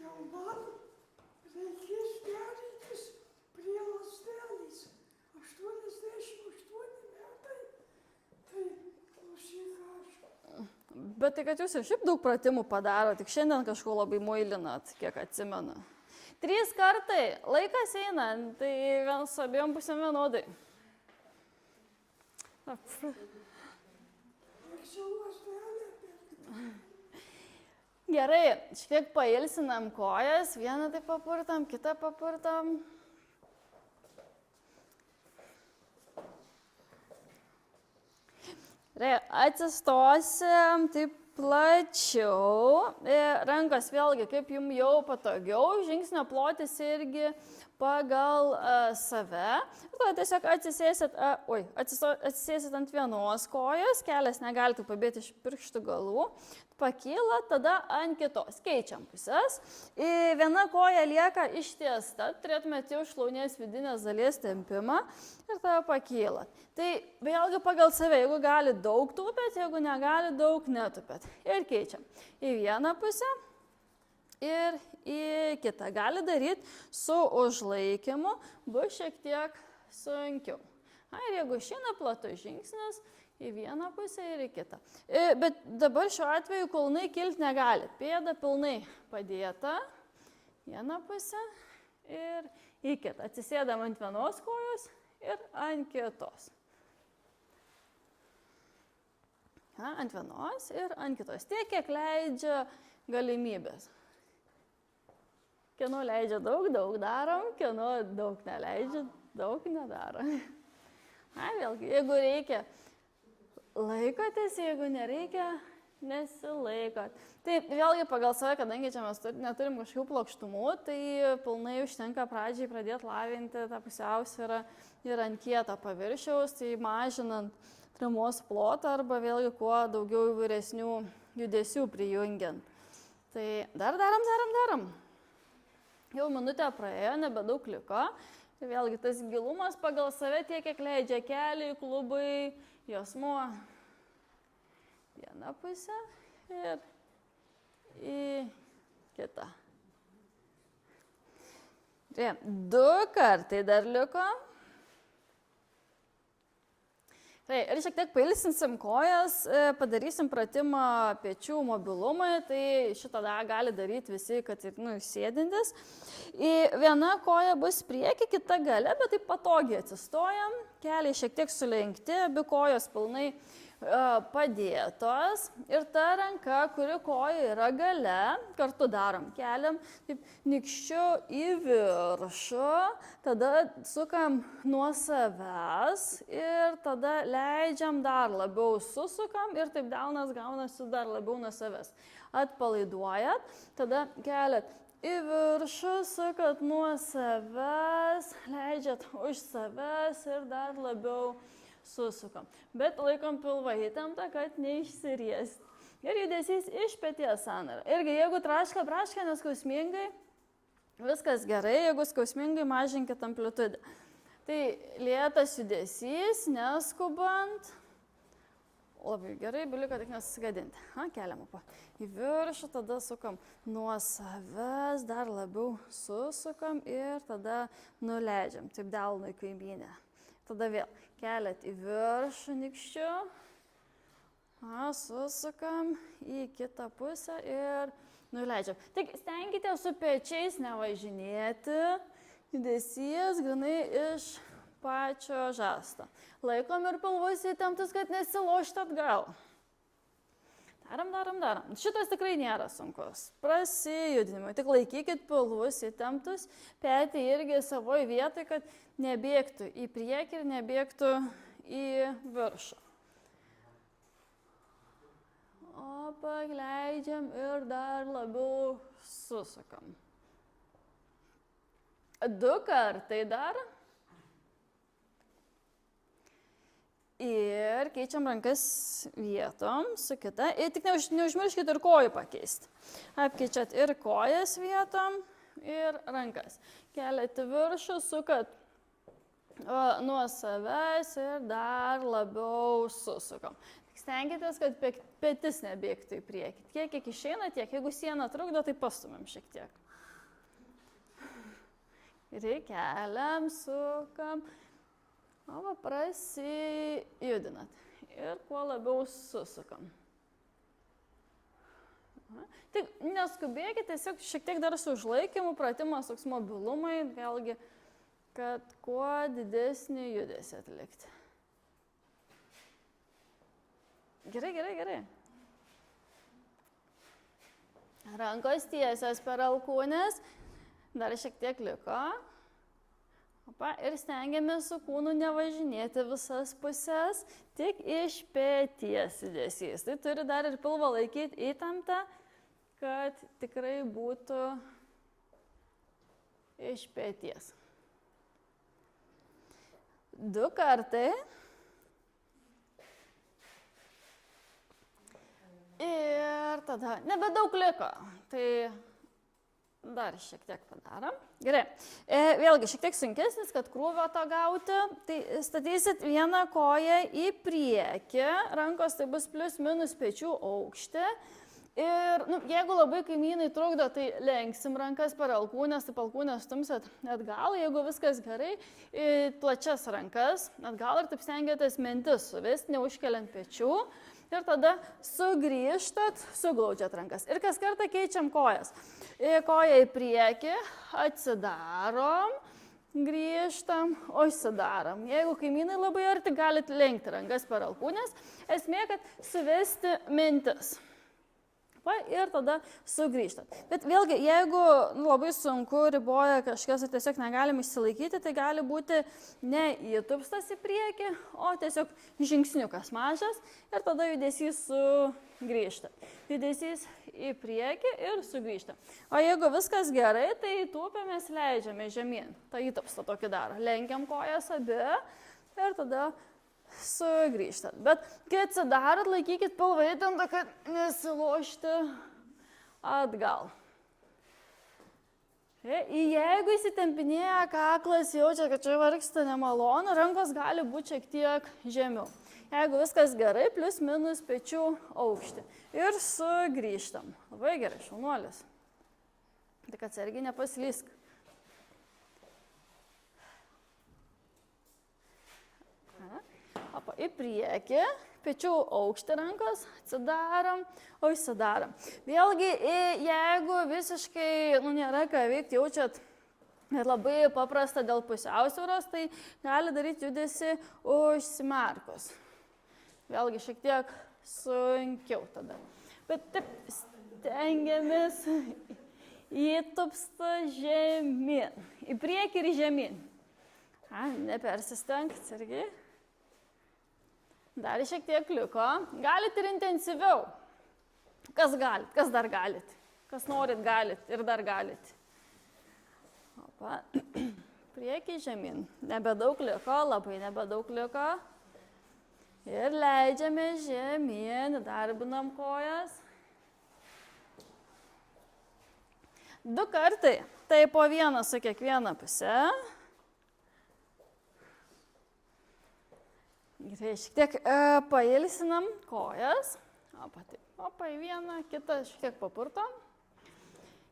Speaker 2: Jau man reikės derintis prie ląstelės. 88 metai. Tai klausyk aš.
Speaker 1: Bet tai, kad jūs ir šiaip daug pratimų padaro, tik šiandien kažko labai muilinat, kiek atsimenu. 3 kartai, laikas eina, tai su abiem pusėm vienodai. Gerai, šiek tiek pailsinam kojas, vieną taip papurtam, kitą papurtam. Gerai, atsistosim taip plačiau. Rankos vėlgi, kaip jums jau patogiau, žingsnio plotis irgi pagal save. Ir tada tiesiog atsisėsit ant vienos kojos, kelias negalite pabėti iš pirštų galų, pakyla, tada ant kitos. Keičiam pusės. Viena koja lieka ištiesta, turėtumėte jau šlaunies vidinės dalies tempimą ir tada pakyla. Tai vėlgi pagal save, jeigu gali daug tupėt, jeigu negali daug netupėt. Ir keičiam. Į vieną pusę ir į kitą. Gali daryti su užlaikymu, bus šiek tiek sunkiau. Ir jeigu išeina platus žingsnis, į vieną pusę ir į kitą. Bet dabar šiuo atveju kulnai kilti negali. Pėda pilnai padėta, vieną pusę ir į kitą. Atsisėdam ant vienos kojos ir ant kitos. Ant vienos ir ant kitos. Tiek, kiek leidžia galimybės. Kieno leidžia daug darom, kieno daug neleidžia, daug nedarom. Vėlgi, jeigu reikia, laikotės, jeigu nereikia, nesilaikot. Taip, vėlgi pagal save, kadangi čia mes neturim kažkokių plokštumų, tai pilnai užtenka pradžiai pradėti lavinti tą pusiausvyrą ir ant kieto paviršiaus, tai mažinant trimos plotą arba vėlgi kuo daugiau įvairesnių judesių prijungiant. Tai dar darom. Jau minutė praėjo, nebedaug liko. Ir vėlgi tas gilumas pagal save tiek, kiek leidžia keliai, klubai, juosmuo. Vieną pusę ir į kitą. 2 kartai dar liko. Ir šiek tiek pailsinsim kojas, padarysim pratimą pečių mobilumui, tai šitą gali daryti visi, kad ir sėdintis. Viena koja bus prieki, kita gale, bet taip patogiai atsistojam, keliai šiek tiek sulenkti, abi kojos pilnai padėtos ir ta ranka, kuri koja yra gale, kartu darom, keliam taip nykščiu į viršų, tada sukam nuo savęs ir tada leidžiam dar labiau susukam ir taip delnas gaunasi dar labiau nuo savęs. Atpalaiduojat, tada keliat į viršų, sukat nuo savęs, leidžiat už savęs ir dar labiau susukam. Bet laikom pilvą įtemptą, kad neišsiriest. Ir judesys iš peties sąnario. Irgi, jeigu braška neskausmingai, viskas gerai, jeigu skausmingai mažinkit amplitudę. Tai lėtas judesys, neskubant. Labai gerai, beliko tik nesusigadinti. Keliam į viršų, tada sukam nuo savęs, dar labiau susukam ir tada nuleidžiam, taip delnu į kaimynę. Tada vėl keliat į viršų nykščiu, susukam į kitą pusę ir nuleidžiam. Tik stenkite su pečiais nevažinėti, judesys grinai iš pačio žasto. Laikom ir pilvus įtemptus, kad nesilošti atgal. Darom. Šitas tikrai nėra sunkus. Prasijudinimai. Tik laikykit pilvus įtemptus, petį irgi savoje vietoje, kad nebėgtų į priekį ir nebėgtų į viršų. Leidžiam ir dar labiau susukam. 2 kartai dar. Ir keičiam rankas vietom su kita. Ir tik neužmirškit ir kojų pakeisti. Apkeičiat ir kojas vietom, ir rankas. Keliat į viršų, sukat nuo savęs ir dar labiau susukam. Tik stenkitės, kad petis nebėgtų į priekį. Tiek, kiek išeina, tiek. Jeigu siena trukdo, tai pastumėm šiek tiek. Ir keliam, sukam. Prasijudinat ir kuo labiau susukam. Tik neskubėkit, tiesiog šiek tiek dar su užlaikymu, pratimas toks mobilumai, vėlgi, kad kuo didesnį judesį atlikti. Gerai. Rankos tiesios per alkūnes, dar šiek tiek liko. Ir stengiamės su kūnu nevažinėti visas pusės, tik iš peties judesys. Tai turi dar ir pilvą laikyti įtemptą, kad tikrai būtų iš peties. 2 kartai. Ir tada nebedaug liko. Tai dar šiek tiek padarom. Gerai. Vėlgi šiek tiek sunkesnis, kad krūvio to gauti. Tai statysit vieną koją į priekį. Rankos tai bus plius minus pečių aukštį. Ir jeigu labai kaimynai trukdo, tai lenksim rankas per alkūnės, tai alkūnės stumsit atgal. Jeigu viskas gerai, plačias rankas atgal ir taip stengiatės mintis suvesti, neužkeliant pečių. Ir tada sugrįžtat, suglaudžiat rankas. Ir kas kartą keičiam kojas. Koja į priekį, atsidarom, grįžtam, užsidarom. Jeigu kaimynai labai arti, galite lenkti rankas per alkūnės. Esmė, kad suvesti mintis. Ir tada sugrįžtat. Bet vėlgi, jeigu labai sunku, riboja kažkas ir tiesiog negalim išsilaikyti, tai gali būti ne įtupstas į priekį, o tiesiog žingsniukas mažas ir tada judesys sugrįžta. Judesys į priekį ir sugrįžta. O jeigu viskas gerai, tai tūpėmės leidžiame žemyn. Ta įtupsta tokį daro. Lenkiam kojas abi ir tada sugrįžtat. Bet kai atsidarot, laikykit pilvą įtemptą, kad nesilošti atgal. Jeigu įsitempinėja kaklas, jaučia, kad čia vargsta nemalonu, rankos gali būti šiek tiek žemiau. Jeigu viskas gerai, plius minus pečių aukštį. Ir sugrįžtam. Labai gerai, šaunuolis. Tik atsargiai nepaslysk. Į priekį, pečių aukštį rankos, atsidarom, užsidarom. Vėlgi, jeigu visiškai nėra ką veikti, jaučiat labai paprasta dėl pusiausvyros, tai gali daryti judesį užsimerkus. Vėlgi, šiek tiek sunkiau tada. Bet taip stengiamės įtupsta žemyn. Į priekį ir žemyn. Nepersistengt, irgi. Dar šiek tiek liko. Galit ir intensyviau. Kas galit, kas dar galit. Kas norit, galit ir dar galit. Priekį žemyn. Nebedaug liko, labai nebedaug liko. Ir leidžiame žemyn, darbinam kojas. 2 kartai, tai po vieną su kiekviena puse. Gerai, šiek tiek pailsinam kojas. Opa, į vieną, kitą šiek tiek papurtom.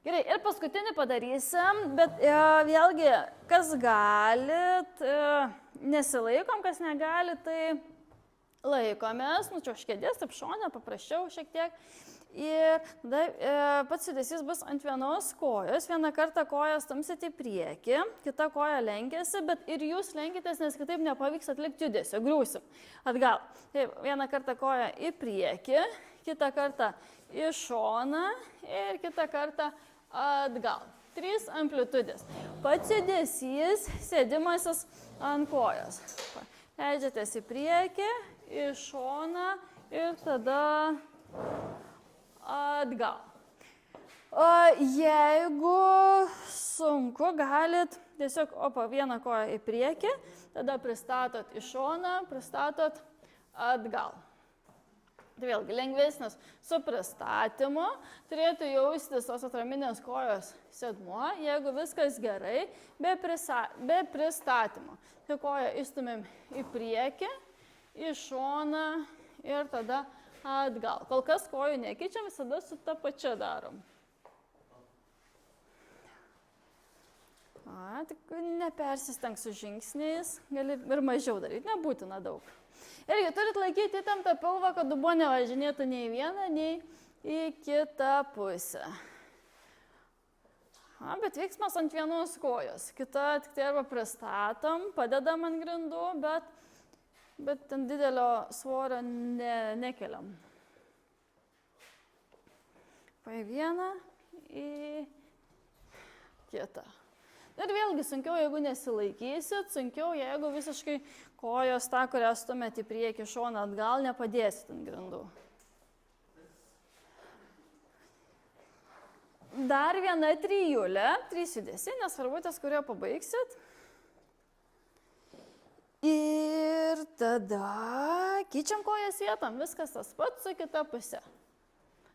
Speaker 1: Gerai, ir paskutinį padarysim, bet vėlgi, kas galit, nesilaikom, kas negali, tai laikomės, nučiuoš kėdės, taip šone, paprasčiau šiek tiek. Ir tada pats judesys bus ant vienos kojos, vieną kartą kojas stumsit į priekį, kita koja lenkiasi, bet ir jūs lenkitės, nes kitaip nepavyks atlikti judesio, griūsim atgal. Taip, vieną kartą koją į priekį, kitą kartą į šoną ir kitą kartą atgal. 3 amplitudės. Pats judesys, sėdimasis ant kojos. Leidžiatės į priekį, į šoną ir tada atgal. Jeigu sunku, galit tiesiog vieną koją į priekį, tada pristatot į šoną, pristatot atgal. Tai vėlgi lengvesnis su pristatymu, turėtų jaustis tos atraminės kojos sėdmuo, jeigu viskas gerai, be pristatymo. Tai koją įstumėm į priekį, į šoną ir tada atgal. Kol kas kojų nekeičiam, visada su ta pačia darom. Tik nepersisteng su žingsniais, gali ir mažiau daryti, nebūtina daug. Irgi turit laikyti įtemptą pilvą, kad dubuo nevažinėtų nei į vieną, nei į kitą pusę. Bet veiksmas ant vienos kojos. Kita tik tai arba pristatom, padedam ant grindų, bet ten didelio svorio nekeliam. Į vieną, į kitą. Ir vėlgi sunkiau, jeigu nesilaikysit, sunkiau, jeigu visiškai kojos tą, kurią stumėt į priekį šoną atgal, nepadėsit ant grindų. Dar viena trijulė, 3 judesiai, nesvarbu ties, kurio pabaigsit. Ir tada keičiam kojas vietom, viskas tas pats su kita pusė.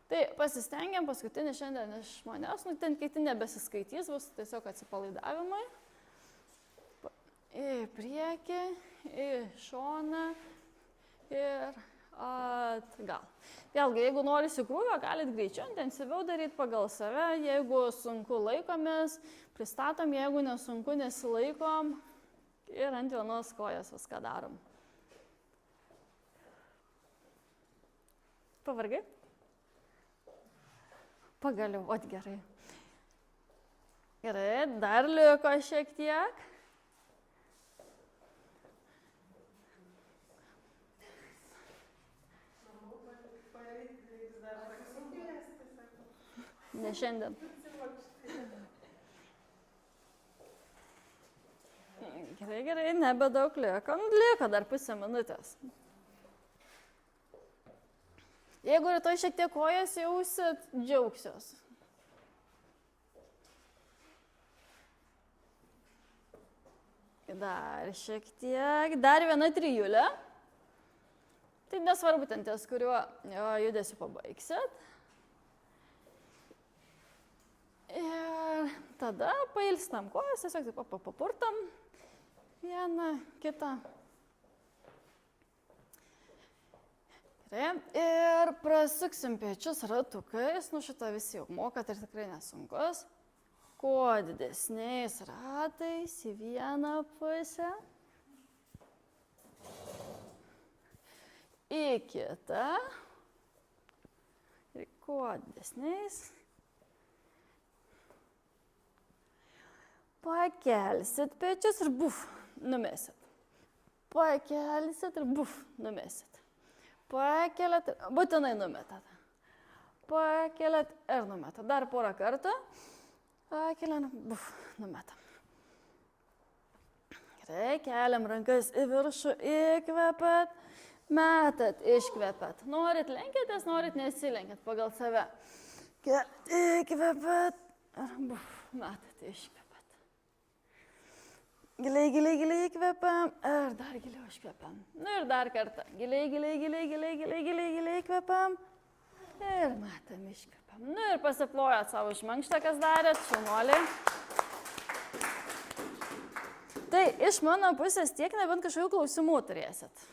Speaker 1: Tai pasistengiam paskutinį šiandien iš manęs, ten kiti nebesiskaitys, bus tiesiog atsipalaidavimai. Į priekį, į šoną ir atgal. Vėlgi, jeigu norisi krūvio, galit greičiau, intensyviau daryti pagal save. Jeigu sunku laikomės, pristatom, jeigu nesunku nesilaikom ir ant vienos kojas viską darom. Pavargai? Pagaliau, gerai. Gerai, dar liko šiek tiek. Ne šiandien. Gerai, nebedaug liko. Liko dar pusę minutės. Jeigu rytoj šiek tiek kojas jausit, džiaugsiuos. Dar šiek tiek. Dar viena trijulė. Tai nesvarbu ten ties, kuriuo judesiu pabaigsit. Ir tada pailstam kojas, tiesiog taip papurtam. Vieną, kitą. Ir prasuksim pečius ratukais, šitą visi jau mokat ir tikrai nesunkus. Kuo didesniais ratais į vieną pusę, į kitą. Ir kuo didesniais. Pakelsit pečius ir numesit. Pakelsit ir numesit. Pakeliat, būtinai numetat. Pakeliat ir numetat. Dar porą kartų. Pakeliam, numetam. Gerai, keliam rankas į viršų, įkvepat, metat, iškvepat. Norit lenkėtės, norit nesilenkėt pagal save. Įkvepat ir metat, iškvepat. Giliai, giliai, giliai įkvepiam ir dar giliau iškvepiam. Nu ir dar kartą. Giliai, giliai, giliai, giliai, giliai, giliai, giliai įkvepiam ir matom iškvepiam. Nu ir pasiplojat savo išmankštą, kas darėt, šaunuoliai. Tai iš mano pusės tiek, nebent kažkokių klausimų turėsit.